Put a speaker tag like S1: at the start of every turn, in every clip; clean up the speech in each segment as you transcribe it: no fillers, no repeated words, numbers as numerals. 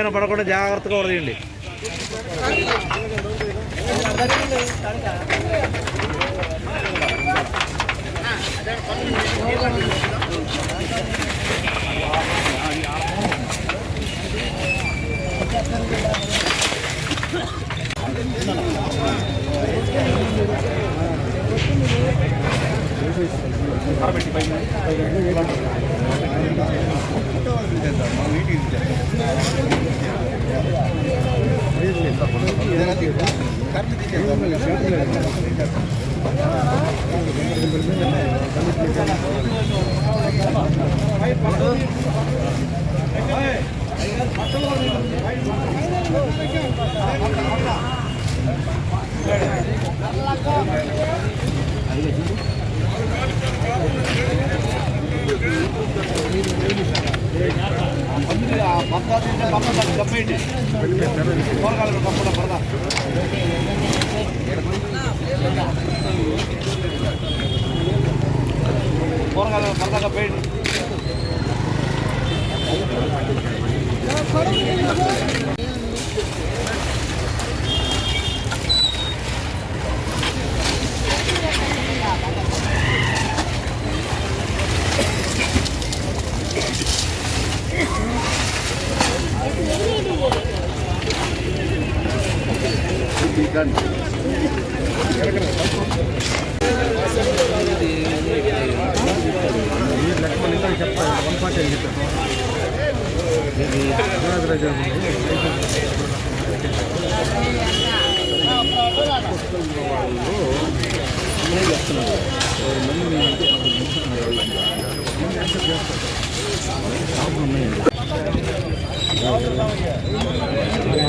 S1: పైన పడకుండా జాగ్రత్తగా ఉడదీయండి.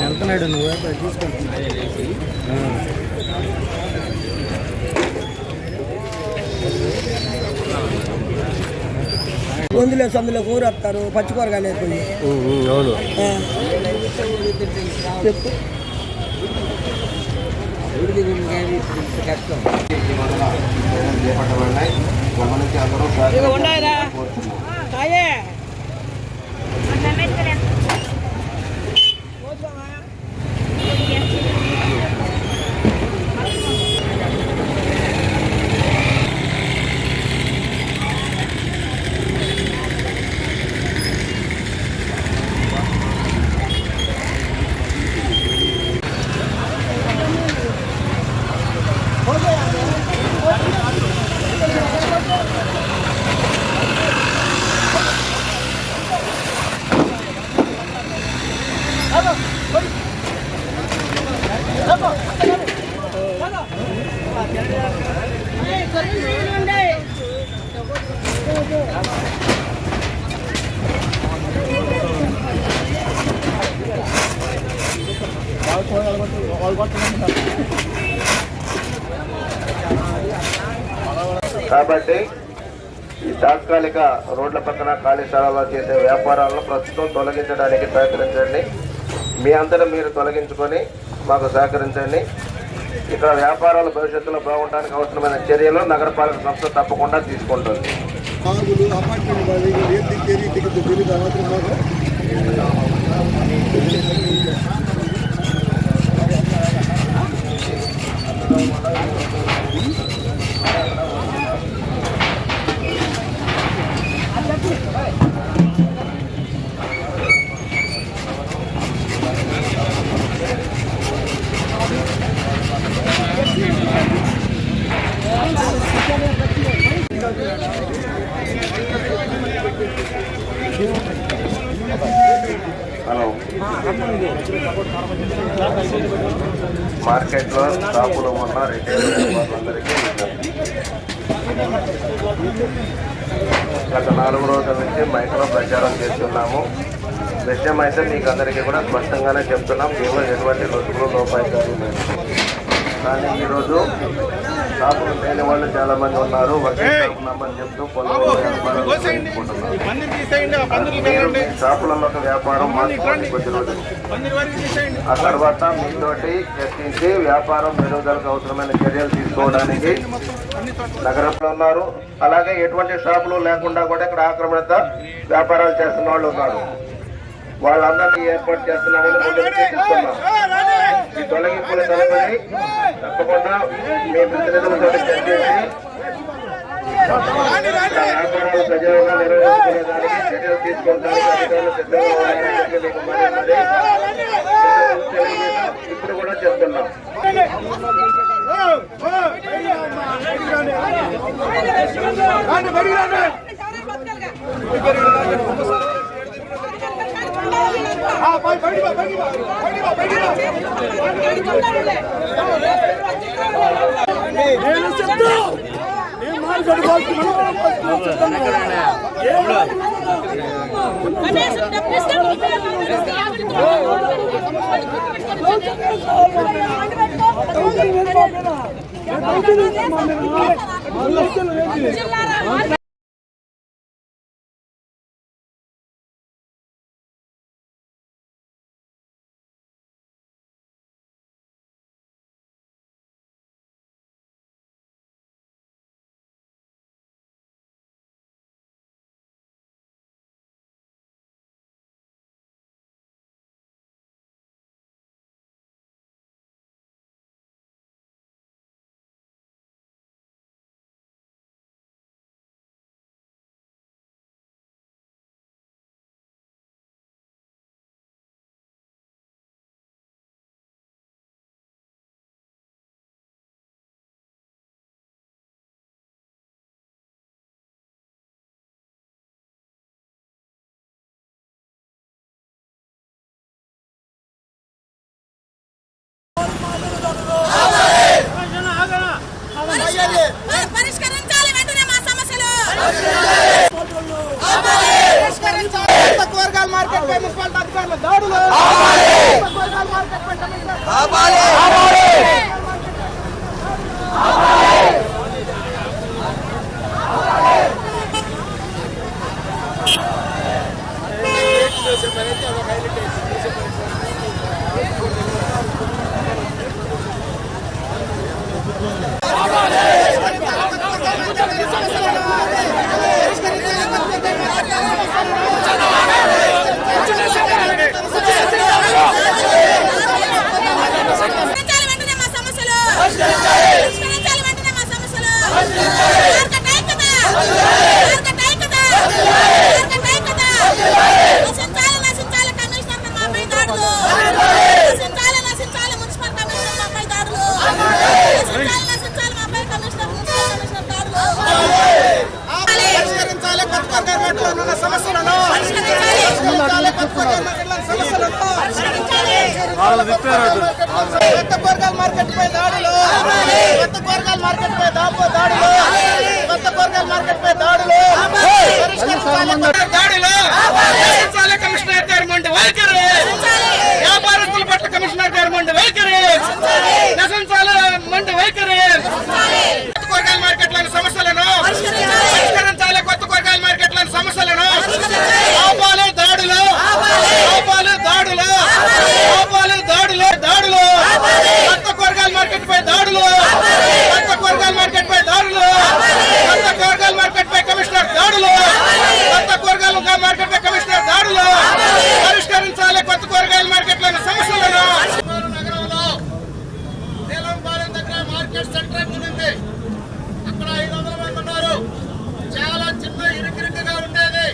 S1: వెళ్తున్నాడు నువ్వు
S2: గొంతులో సందులో కూర వస్తారు పచ్చికూరగాయలు వేసుకుని.
S1: అవును
S2: చెప్పు ఉన్నాయరా
S3: కాబట్టి ఈ తాత్కాలిక రోడ్ల పక్కన ఖాళీ స్థలాల్లో చేసే వ్యాపారాలను ప్రస్తుతం తొలగించడానికి సహకరించండి. మీ అంతటా మీరు తొలగించుకొని మాకు సహకరించండి. ఇక్కడ వ్యాపారాలు భవిష్యత్తులో బాగుండడానికి అవసరమైన చర్యలు నగరపాలక సంస్థ తప్పకుండా తీసుకుంటుంది. హలో, మార్కెట్లో షాపులో ఉన్న రిటైల్ వ్యాపారులందరికీ గత 4 రోజుల నుంచి మైక్రో ప్రచారం చేస్తున్నాము. విషయం అయితే మీకు అందరికీ కూడా స్పష్టంగానే చెప్తున్నాం. దీనిలో ఎటువంటి రుసుములు లోపాయికారు లేదు. కానీ ఈరోజు షాపులు లేని వాళ్ళు చాలా మంది ఉన్నారు. వస్తున్నామని చెప్తూ షాపులలో ఒక వ్యాపారం మార్చుకోండి కొద్ది రోజులు. ఆ తర్వాత మీతోటి చర్చించి వ్యాపారం మెరుగుదలకు అవసరమైన చర్యలు తీసుకోవడానికి నగరంలో ఉన్నారు. అలాగే ఎటువంటి షాపులు లేకుండా కూడా ఇక్కడ ఆక్రమణత వ్యాపారాలు చేస్తున్న వాళ్ళు ఉన్నారు. వాళ్ళందరినీ ఏర్పాటు చేస్తున్నామని ముందుకు తీసుకున్నాం. ఈ తొలగింపుల తలపడి తప్పకుండా మీ ప్రతినిధులతో చర్చించి వ్యాపారాలు సజీవంగా నిర్వహించుకునేదానికి చర్యలు తీసుకుంటానికి అధికారులు సిద్ధంగా ఉన్నారని మీకు మరి ఇప్పుడు కూడా చెప్తున్నాం.
S4: పరిష్కరించాలి వెంటనే మా సమస్యలు.
S2: కూరగాయల మార్కెట్ పై మున్సిపాలిటీ అధికారుల దాడులు కొత్త కూరగాయల మార్కెట్ పై దాడులు, కొత్త కూరగాయల మార్కెట్ పై దాడులు, కొత్త కూరగాయల మార్కెట్ పై దాడులు, కమిషనర్ గారి మండి వైఖరి, వ్యాపారస్తుల పట్ల కమిషనర్ గారి మండి వైఖరి, నశించాలి మండి వైఖరి, కొత్త కూరగాయల మార్కెట్లోని సమస్యలను పరిష్కరించాలి, కొత్త కూరగాయల మార్కెట్లోని సమస్యలను ఆపాలి దాడులు, ఆపాలి దాడులు, ఆపాలి దాడులు, దాడులు, కొత్త కూరగాయల మార్కెట్ పై దాడులు, కొత్త కూరగాయల మార్కెట్ పై దాడులు, కొత్త కూరగాయల మార్కెట్ పై కమిషనర్ దాడులు, కొత్త కూరగాయల మార్కెట్ పై కమిషనర్ దాడులు, పరిష్కరించాలి కొత్త కూరగాయల మార్కెట్లోని సమస్యలను. నగరంలో నీలంపాలెం దగ్గర మార్కెట్ సెంటర్ ఉంది. అక్కడ 500 మంది ఉన్నారు. చాలా చిన్న ఇరుకిరుకుగా ఉండేది,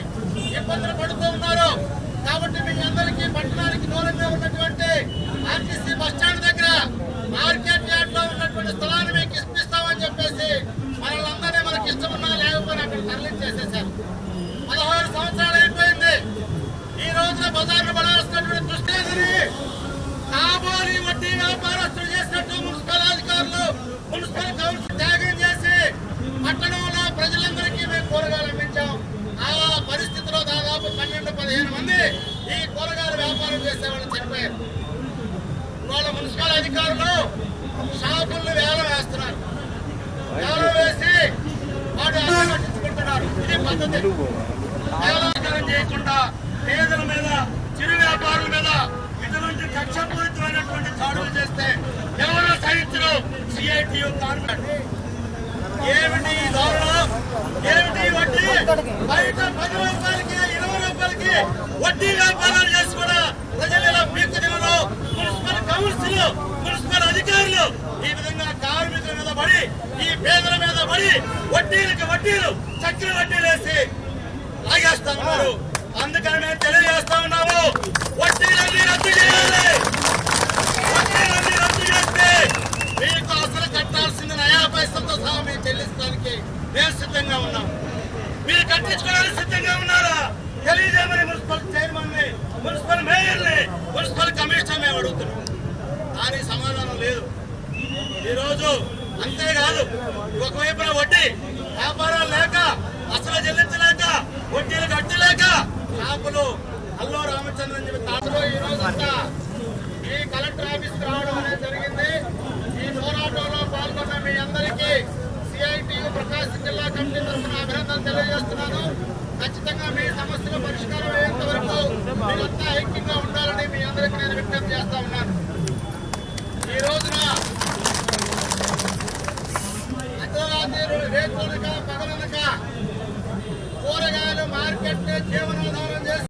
S2: ఇబ్బందులు పడుతూ ఉన్నారు. కాబట్టి మీ అందరికీ పట్టణానికి దూరంగా ఉన్నటువంటి ఆర్టీసీ బస్టాండ్ దగ్గర మార్కెట్ యార్డ్ లో ఉన్నటువంటి స్థలాన్ని మీకు ఇప్పిస్తామని చెప్పేసి వాళ్ళందరినీ మనకి ఇష్టమున్నా లేకపోయినా అక్కడ తరలించేసేసారు. 16 సంవత్సరాలు అయిపోయింది. ఈ రోజున బజార్ను పడాల్సినటువంటి దృష్టి కాబోని వడ్డీ వ్యాపారస్తులు చేసినట్టు మున్సిపల్ అధికారులు, మున్సిపల్ కౌన్సిల్ త్యాగం చేసి పట్టణంలో ప్రజలందరికీ మేము కూరగాయలు అందించాం. ఆ పరిస్థితిలో దాదాపు 12-15 మంది ఈ కూరగాయల వ్యాపారం చేసేవాళ్ళు చనిపోయారు. ఇవాళ మున్సిపల్ అధికారులు షాపులను వేలం వేస్తున్నారు. వేలం వేసి వాడు పట్టించుకుంటున్నారు. ఇది పద్ధతి. వేలాచారం చేయకుండా పేదల మీద, చిరు వ్యాపారుల మీద ఇటువంటి కక్షపూరితమైనటువంటి దాడులు చేస్తే ఎవరు సహించరు. సిఐటియు కార్మికులు ఏమిటి దారుణం, ఏమిటి వడ్డీ? బయట 10 రూపాయలకి 20 రూపాయలకి వడ్డీ వ్యాపారాలు చేసి కూడా ప్రజల పీకు దినలో మున్సిపల్ కౌన్సిల్ మున్సిపల్ అధికారులు ఈ విధంగా కార్మికుల మీద పడి ఈ పేదల మీద పడి వడ్డీలకు వడ్డీలు చక్కెర వడ్డీలు వేసి లాగేస్తా ఉన్నారు. అందుకని మేము తెలియజేస్తా ఉన్నాము, వడ్డీలన్నీ రద్దు చేయాలి. వడ్డీలన్నీ రద్దు చేస్తే మీకు అసలు కట్టాల్సింది నయా పైసలతో సహా మేము చెల్లించడానికి మేము సిద్ధంగా ఉన్నాం. మీరు కట్టించుకోవడానికి సిద్ధంగా ఉన్నారా తెలియజేయమని మున్సిపల్ చైర్మన్ ని, మున్సిపల్ మేయర్ ని, మున్సిపల్ కమిషనర్ మేము అడుగుతున్నాం. దానికి సమాధానం లేదు. ఈ రోజు అంతేకాదు, ఒకవైపున వడ్డీ వ్యాపారాలు లేక అసలు చెల్లించలేక వడ్డీలు కట్టలేక షాపులు అల్లో రామచంద్రన్ చెప్పి తాతలో ఈ రోజంతా ఈ కలెక్టర్ ఆఫీస్ రావడం అనేది జరిగింది. ఈ పోరాటంలో పాల్గొన్న మీ అందరికీ సిఐటియు ప్రకాశం జిల్లా కమిటీ తరఫున అభినందనలు తెలియజేస్తున్నాను. ఖచ్చితంగా మీ సమస్యల పరిష్కారం అయ్యేంత వరకు మీరంతా ఐక్యంగా ఉండాలని మీ అందరికీ నేను విజ్ఞప్తి చేస్తా ఉన్నాను. ఈ రోజున అర్ధరాత్రి రేట్లనక పగలనక కూరగాయలు మార్కెట్ జీవన